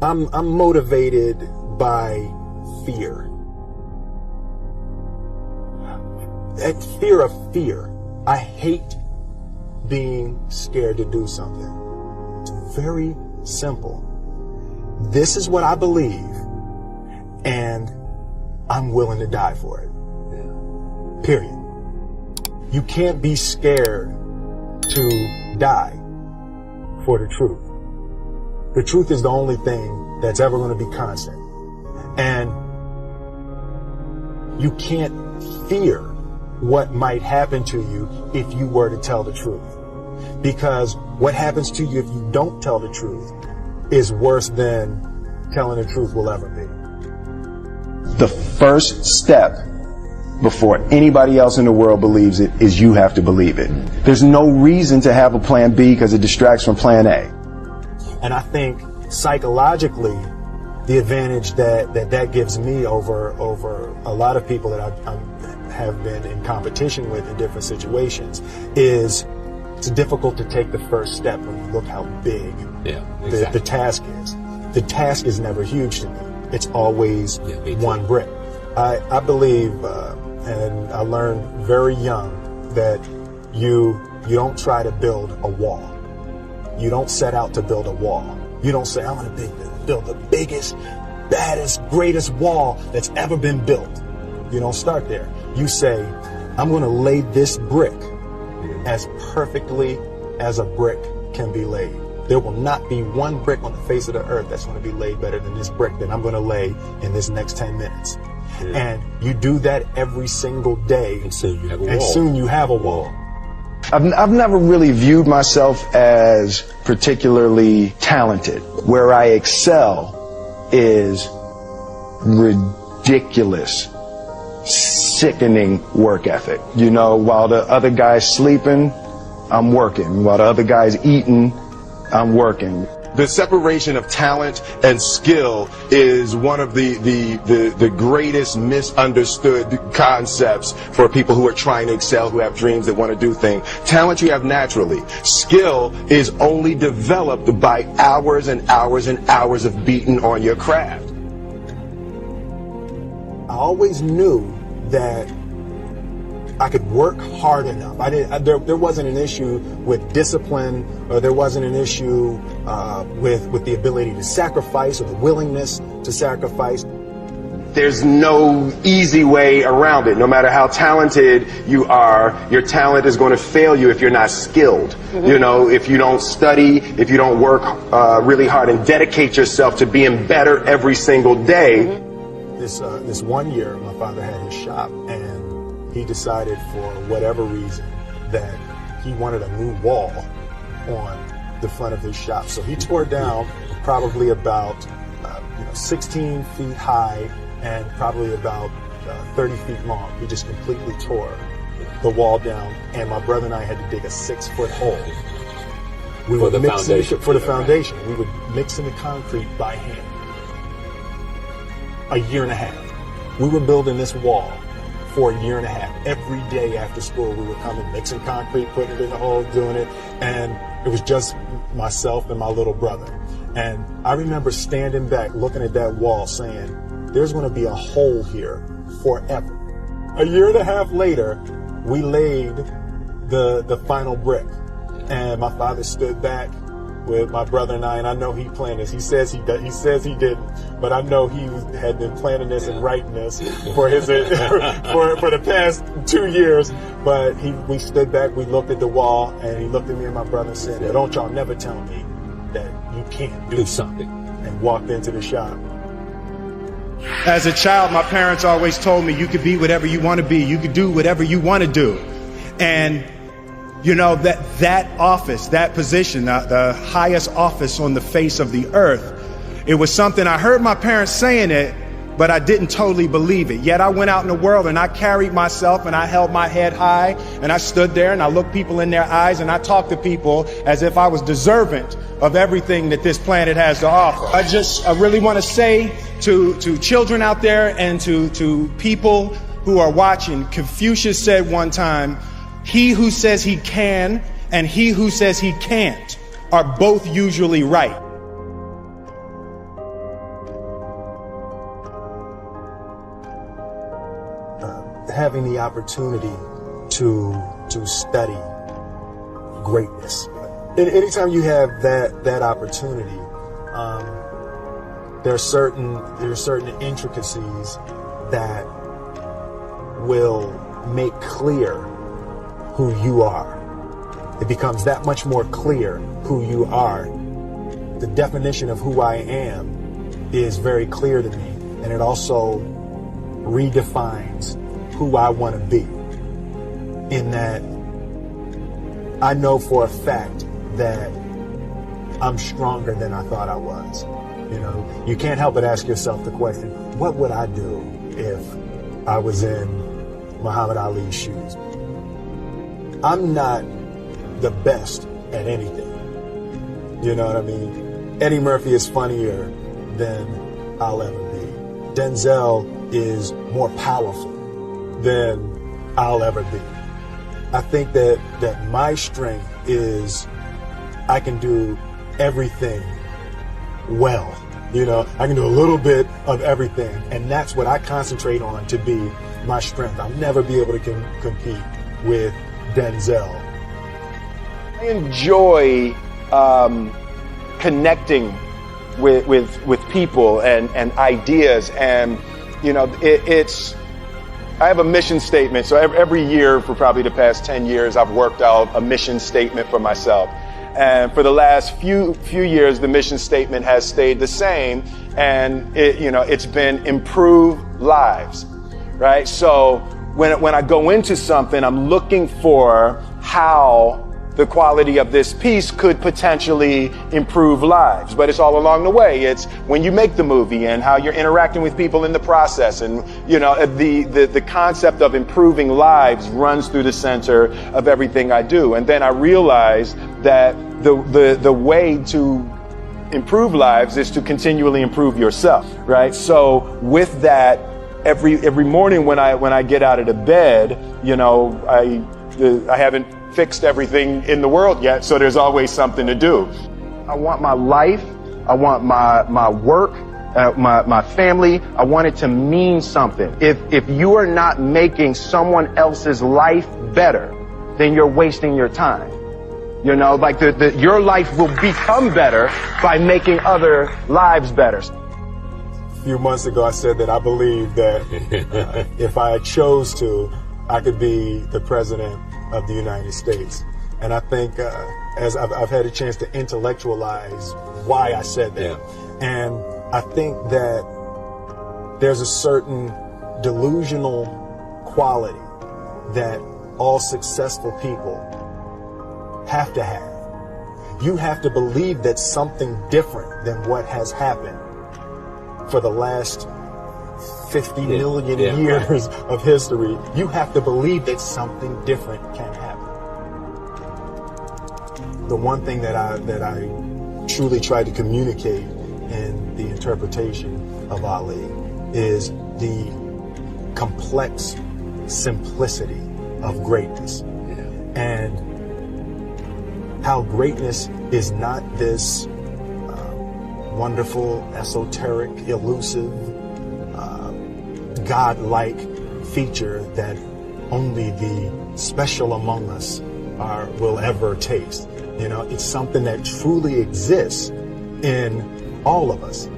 I'm motivated by fear. That fear of fear. I hate being scared to do something. It's very simple. This is what I believe, and I'm willing to die for it. Yeah. Period. You can't be scared to die for the truth. The truth is the only thing that's ever going to be constant. And you can't fear what might happen to you if you were to tell the truth. Because what happens to you if you don't tell the truth is worse than telling the truth will ever be. The first step before anybody else in the world believes it is you have to believe it. There's no reason to have a plan B because it distracts from plan A. And I think psychologically, the advantage that gives me over a lot of people that I have been in competition with in different situations is it's difficult to take the first step when you look how big the task is. The task is never huge to me. It's always one brick. I believe, and I learned very young, that you don't try to build a wall. You don't set out to build a wall. You don't say, I'm going to build the biggest, baddest, greatest wall that's ever been built. You don't start there. You say, I'm going to lay this brick as perfectly as a brick can be laid. There will not be one brick on the face of the earth that's going to be laid better than this brick that I'm going to lay in this next 10 minutes. Yeah. And you do that every single day. And soon you have a wall. And soon you have a wall. I've never really viewed myself as particularly talented. Where I excel is ridiculous, sickening work ethic. You know, while the other guy's sleeping, I'm working. While the other guy's eating, I'm working. The separation of talent and skill is one of the greatest misunderstood concepts for people who are trying to excel, who have dreams, that want to do things. Talent you have naturally. Skill is only developed by hours and hours and hours of beating on your craft. I always knew that I could work hard enough. There wasn't an issue with discipline, or there wasn't an issue with the ability to sacrifice or the willingness to sacrifice. There's no easy way around it. No matter how talented you are, your talent is going to fail you if you're not skilled. Mm-hmm. You know, if you don't study, if you don't work really hard and dedicate yourself to being better every single day. Mm-hmm. This one year, my father had his shop, and he decided for whatever reason that he wanted a new wall on the front of his shop. So he tore down probably about 16 feet high and probably about 30 feet long. He just completely tore the wall down, and my brother and I had to dig a 6-foot hole. We for the foundation. We would mix in the concrete by hand. A year and a half. We were building this wall for a year and a half. Every day after school, we were coming, mixing concrete, putting it in the hole, doing it. And it was just myself and my little brother. And I remember standing back, looking at that wall, saying, there's going to be a hole here forever. A year and a half later, we laid the final brick. And my father stood back with my brother and I know he planned this. He says he didn't, but I know he had been planning this and writing this for his for the past 2 years. But we stood back, we looked at the wall, and he looked at me and my brother and said, "Now, don't y'all never tell me that you can't do something," and walked into the shop. As a child, my parents always told me you could be whatever you want to be. You could do whatever you want to do. And you know, that office, that position, the highest office on the face of the earth, it was something I heard my parents saying it, but I didn't totally believe it. Yet I went out in the world and I carried myself and I held my head high and I stood there and I looked people in their eyes and I talked to people as if I was deserving of everything that this planet has to offer. I really want to say to children out there and to people who are watching, Confucius said one time, he who says he can and he who says he can't are both usually right. having the opportunity to study greatness. Anytime you have that opportunity, there are certain intricacies that will make clear who you are. It becomes that much more clear who you are. The definition of who I am is very clear to me, and it also redefines who I want to be. In that I know for a fact that I'm stronger than I thought I was. You know, you can't help but ask yourself the question, what would I do if I was in Muhammad Ali's shoes? I'm not the best at anything. You know what I mean? Eddie Murphy is funnier than I'll ever be. Denzel is more powerful than I'll ever be. I think that my strength is I can do everything well. You know, I can do a little bit of everything, and that's what I concentrate on to be my strength. I'll never be able to compete with Denzel. I enjoy connecting with people and ideas, and you know, I have a mission statement. So every year for probably the past 10 years, I've worked out a mission statement for myself. And for the last few years, the mission statement has stayed the same, and it's been improve lives, right? So when I go into something, I'm looking for how the quality of this piece could potentially improve lives. But it's all along the way. It's when you make the movie and how you're interacting with people in the process. And, you know, the concept of improving lives runs through the center of everything I do. And then I realized that the way to improve lives is to continually improve yourself, right? So with that, every morning when I get out of the bed, you know, I haven't fixed everything in the world yet, so there's always something to do. I want my life, I want my work, my family, I want it to mean something. If you are not making someone else's life better, then you're wasting your time. You know, like your life will become better by making other lives better. A few months ago, I said that I believe that if I chose to, I could be the president of the United States. And I think as I've had a chance to intellectualize why I said that. Yeah. And I think that there's a certain delusional quality that all successful people have to have. You have to believe that something different than what has happened for the last 50 million years of history. You have to believe that something different can happen. The one thing that I truly tried to communicate in the interpretation of Ali is the complex simplicity of greatness. And how greatness is not this wonderful, esoteric, elusive, God-like feature that only the special among us will ever taste. You know, it's something that truly exists in all of us.